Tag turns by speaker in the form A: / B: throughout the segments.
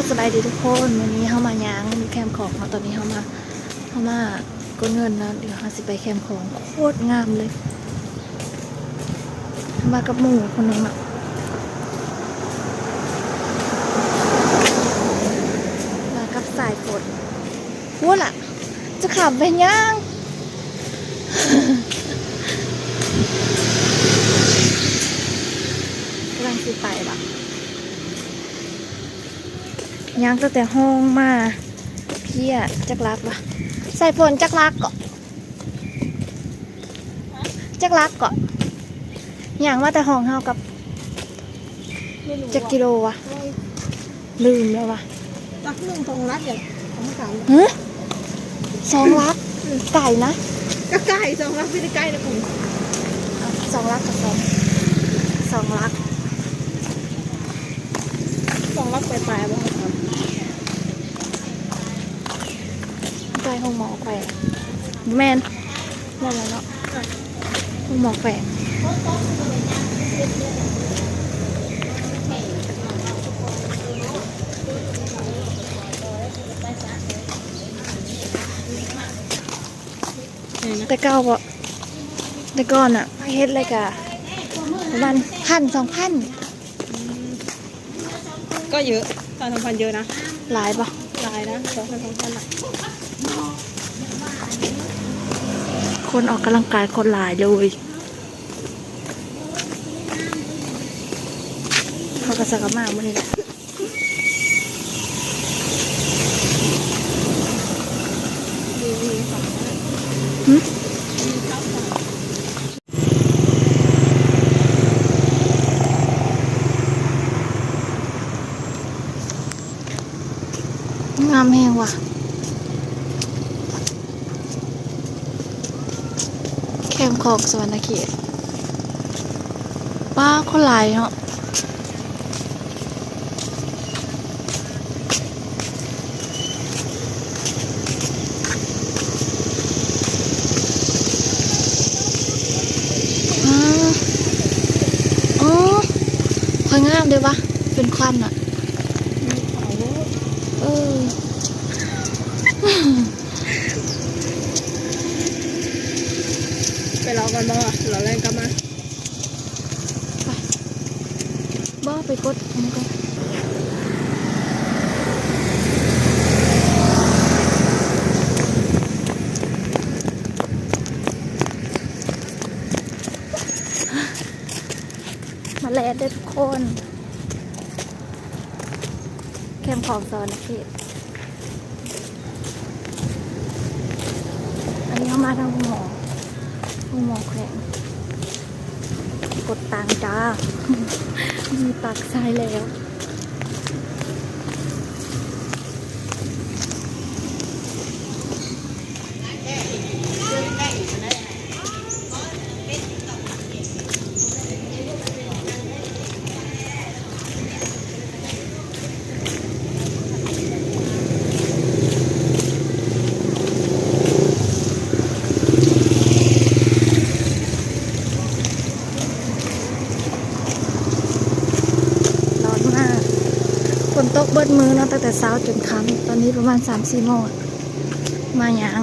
A: สบายดีทุกคนวันนี้เข้ามาย้างมีแคมป์ของมาตอนนี้เข้ามากดเงินนะเดี๋ยวสิไปแคมป์ของโคตรงามเลยมากับหมู่คนนึงอะมากับสายฝนพูดล่ะจะขับไปย่างกำลังสิไปล่ะย่างตั้งแต่ห้องมาเพี้ยจักรักวะใส่ฝนจักรักเกาะจักรักเกาะย่างมาแต่ห้องเฮากับจักกิโลวะลืมแล้ววะ
B: รัก1 2 รักอย่างของสาม
A: ฮะ2 ลักไก่นะ
B: ก็ใกล้2 รักไม่ได้ใกล้นะคุณ
A: 2 ลักกับ2 ลัก
B: 2 รักไปบ้างครับ
A: ไปห้องหมอแขวงแมนนั่นแหละเนาะห้องหมอแขวงแต่เก่าบ่แต่ก่อนอะเฮ็ดอะไรกะประมาณ1,000-2,000
B: ก็เยอะ2,000เยอะนะ
A: หลายป่ะ
B: หลายนะ2,000 ละ
A: คนออกกำลังกายคนหลายเลยเขาก็สักมากมันนี่แหละงามแห้งว่ะแคมป์ของสวรรณเขตป้าคนหลายเนาะอ๋อค่อยงามเลยปะเป็นควันอ่ะ
B: ไปรอกันบ้างรอแรงกลับมา
A: บ้าไปกดอันนี้ก่อนมาแลได้ทุกคนแคมป์ของสวรรณเขตอันนี้เข้ามาทางหมอแขวงกดตังจ้า มีปากทรายแล้วฝนตกเบิดมือเนาะตั้งแต่เช้าจนค่ำตอนนี้ประมาณ 3-4 โมงมาหยัง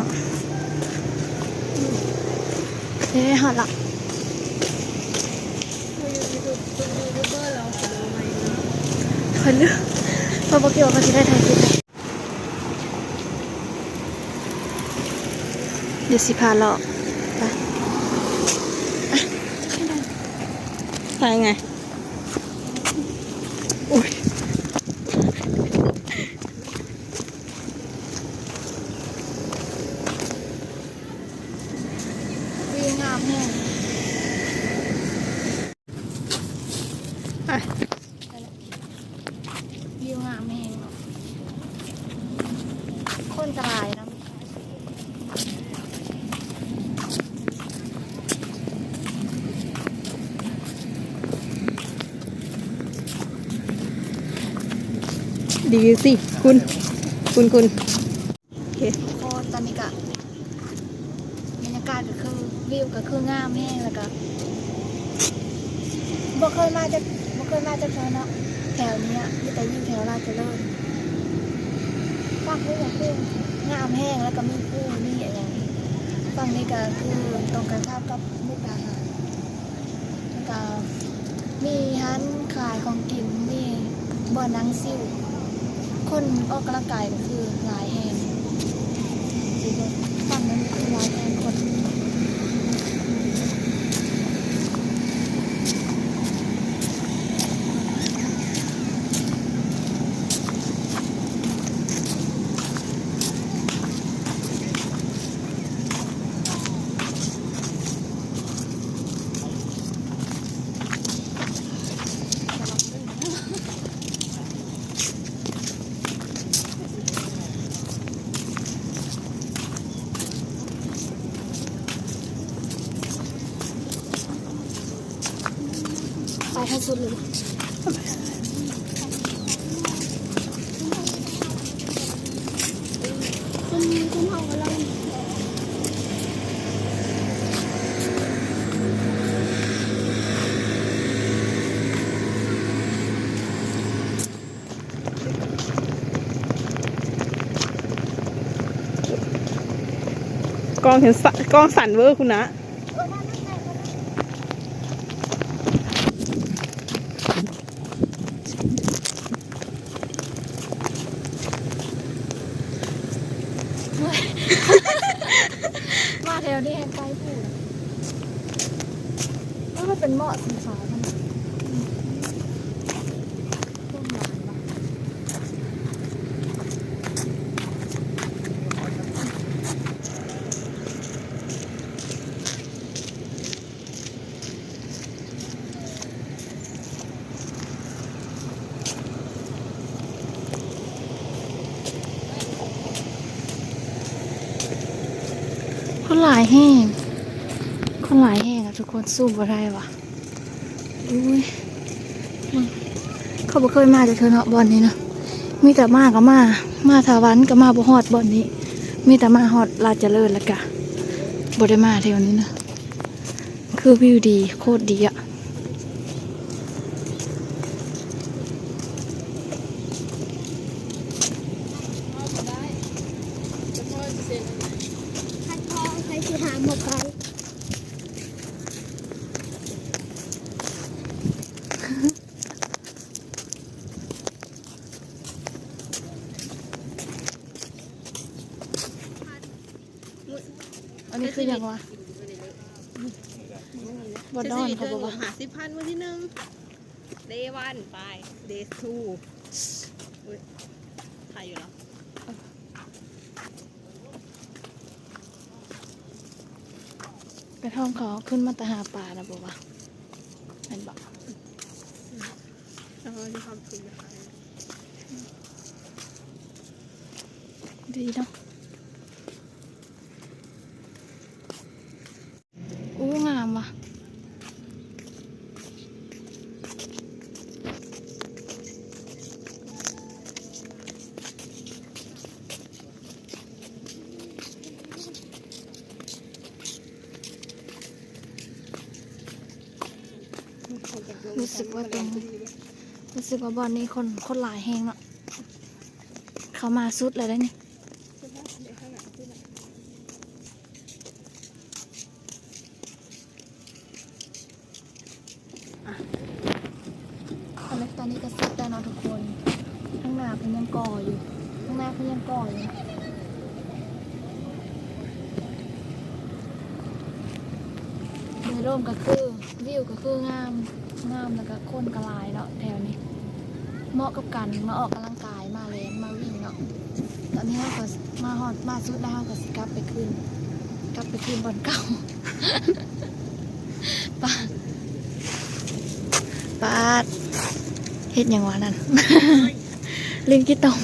A: หอดละคอยเลือกพอบอกเกี่ยวกับที่ได้ถ่ายคลิปเดี๋ยวสิพาเลาะไป
B: ไปไงอุ้ย
A: งามแห้งวิวงามแห้งเนาะคนจะลายนะ
B: ดีสิคุณโอเค
A: โคตรตอนนี้กะบรรยากาศก็คือวิวก็คืองามแห้งแล้วก็บ่เคยมาจากแถวเนาะแถวนี้มีแต่อยู่แถวราชเจริญ ฝั่งนี้ก็คืองามแห้งแล้วก็มีผู้มีอะไรอย่างนี้ฝั่งนี้ก็คือตรงกันข้ามกับมุกดาหารแล้วก็มีร้านขายของกินมีบ่อนังซิ่วคนออกกำลังกายก็คือหลายแห่งฝั่งนั้นคือหลายแห่งคนไปให้สุดเลยคุณเฮากำลัง
B: กล้องเห็นกล้องสั่นเวอร์คุณนะ
A: มาแถวนี้แห่งใกล้ผู้แล้วมันเป็นเหมาะสีฟ้ามันต้นไม้ปะคนหลายแห้งคนหลายแห้งอะทุกคนสู้บ่ได้วะอุ้ยมึงเขาบ่เคยมาจากเธอเนาะบอนนี้เนาะมีแต่มาก็มาทาวันก็มาบ่ฮอดบอนนี้ มีแต่มาฮอดลาดเจริญแล้วกะบ่ได้มาแถวนี้นะคือวิวดีโคตรดีอะอันนี้คืออย่างวะบอดอนเขาบอกว่า
B: 50,000วันที่1 day 1 ไป day 2ถ่ายอยู่เหรอ
A: กระท่อมเขาขึ้นมาตะหาปลานะบอกว่าเป็นบอก
B: แล้วก็มีความสุขนะคะ
A: ดีเนาะอู้งามว่ะรู้สึกว่าบอลนี้คนหลายแหงเนาะเขามาสุดเลยได้นี่ตอนนี้ก็สุดแล้วเนาะทุกคนข้างหน้าเพิ่งยังก่ออยู่โดยรวมก็คือวิวก็คืองามแล้วก็คนกระลายเนาะแถวนี้เหมาะกับการมาออกกำลังกายมาเล่นมาวิ่งเนาะตอนนี้เราก็มาสุดแล้วเราก็สิกลับไปคืนบนเก่า ปาดเฮ็ดอย่างวะนั่น ลิงกี่ตม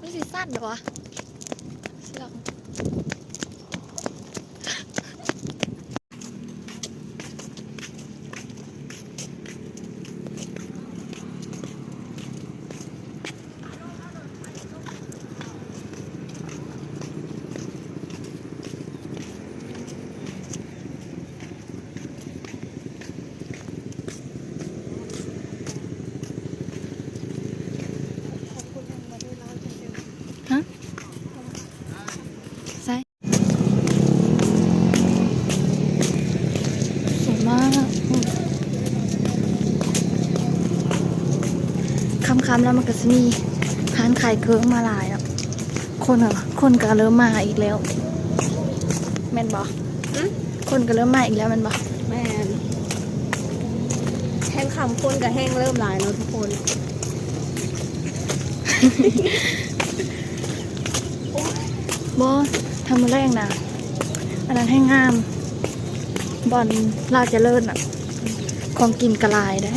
A: นี่สิสั้นเหรอวะเชือก ากค่ำๆแล้วมันก็จะมีร้านขายเครื่องมาหลายแล้วคนก็เริ่มมาอีกแล้วแม่นบ่คนก็เริ่มมาอีกแล้วแม่นบ่
B: แม่นแห้งคำคนกับแห้งเริ่มหลายแล้วทุกคน
A: บ่ทำมาแรงนะอันนั้นให้งามบอลลาดเจะเลิศอ่ะของกินกระลายได้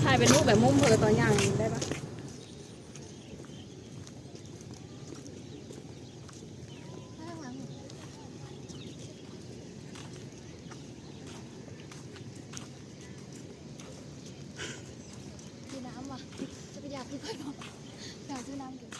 B: ถ่ายเป็นรูปแบบมุมเพอตอนอย่างได้ปะ
A: ซื้อน้ำว่ะจะไปอยากซื้อไปก่อนอยากซื้อน้ำกิน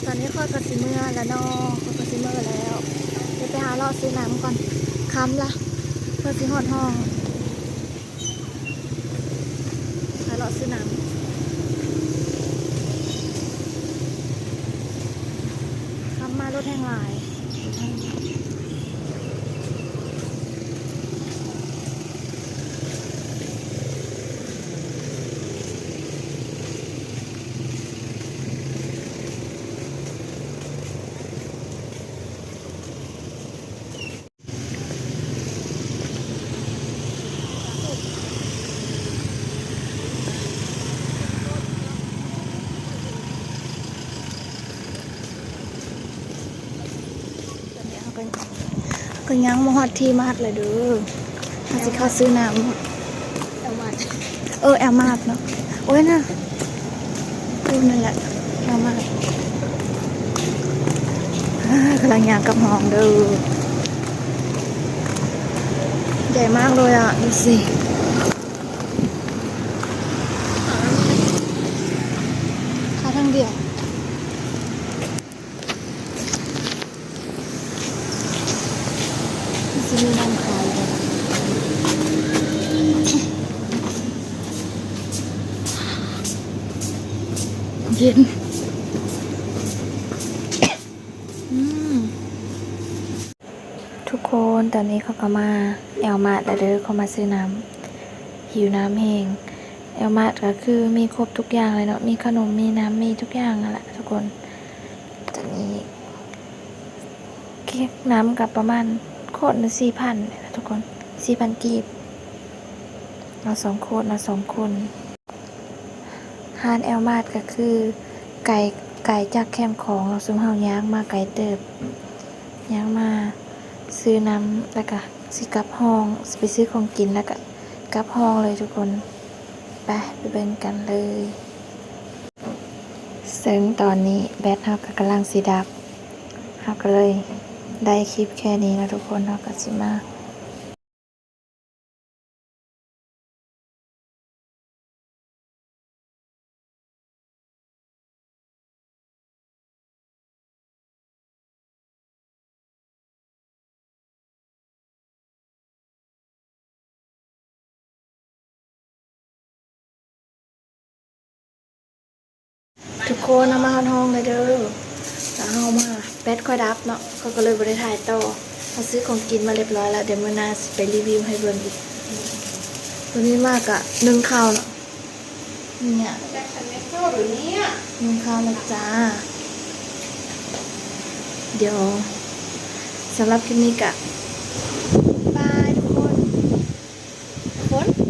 A: ตอนนี้ข้อยกระซิเมื่อแล้วเนาะข้อยกระซิเมื่อแล้วเดี๋ยวไปหาเราซื้อน้ำก่อนค้ำละเพื่อซื้อหอดห้องหาเราซื้อน้ำค้ำมารถแห้งหลาย ตอนนี้เขาก็ยังมาฮอดที่มาดเลยเด้อถ้าสิเข้าซื้อน้ำ
B: เอามา
A: แอลมาดเนาะโอ้ยน่ะนั่นแหละแอลมาดกำลังยางกับหองเด้อใหญ่มากเลยอ่ะดูสิค่าทั้งเดียวจะมีน้ำขายเลยเย็นทุกคนตอนนี้เขาก็มาแอลมาดแล้วเด้อเขามาซื้อน้ำหิวน้ำแห้งแอลมาดก็คือมีครบทุกอย่างเลยเนาะมีขนมมีน้ำมีทุกอย่างนั่นแหละทุกคนตอนนี้เค้กน้ำกับประมาณโคตรละ4,000นะทุกคน4,000 กีบเรา2 คนเรา2 คนฮานแอลมาดก็คือไก่จากแคมป์ของเราซุมเฮาย่างมาไก่เติบย่างมาซื้อน้ำแล้วก็สิกลับห้องไปซื้อของกินแล้วก็กลับห้องเลยทุกคนไปเบิ่งกันเลยซึ่งตอนนี้แบตเราก็กำลังสิดับเราก็เลยได้คลิปแค่นี้นะทุกคนเราก็สิมาทุกคนเอามาห้องเลยเด้อแล้วเอามาแบตค่อยดับเนาะก็เลยบริถ่ายต่อเราซื้อของกินมาเรียบร้อยแล้วเดี๋ยวมื้อหน้าสิไปรีวิวให้เบิ่งอีกตัวนี้มากอะนึ่งข้าวเนาะเนี่ย
B: แต่ฉันไม่เข้าหรือเนี่ย
A: นึ่งข้าวนะจ้าเดี๋ยวสำหรับคลิปนี้กะบายทุกคน
B: ฝน